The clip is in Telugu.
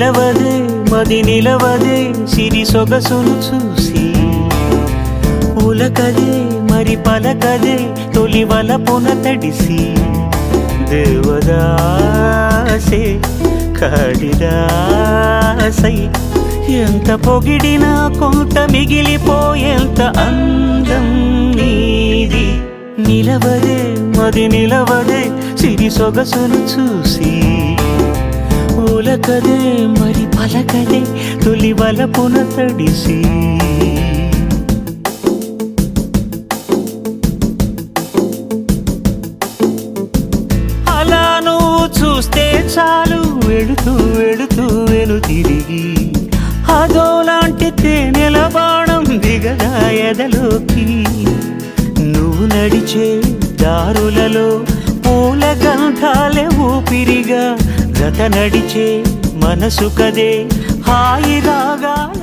నిలవదే మది నిలవదే సిరి సొగసును చూసి ఉలకదే మరి పలకదే తొలి వలపున తడిసి దేవదాసే కాళిదాసై ఎంత పొగిడినా కొంత మిగిలిపోయేంత అందం నీది నిలవదే మది నిలవదే సిరి సొగసును చూసి ఉలకదే మరి పలకదే తొలి వలపున తడిసి అలా నువ్వు చూస్తే చాలు వెళుతూ వెళుతూ వెను తిరిగి అదోలాంటి తేనెల బాణం దిగదా ఎదలోకి నువ్వు నడిచే దారులలో పూల గంధాలే ఊపిరిగా జత నడిచే మనసు కదే హాయి రాగాల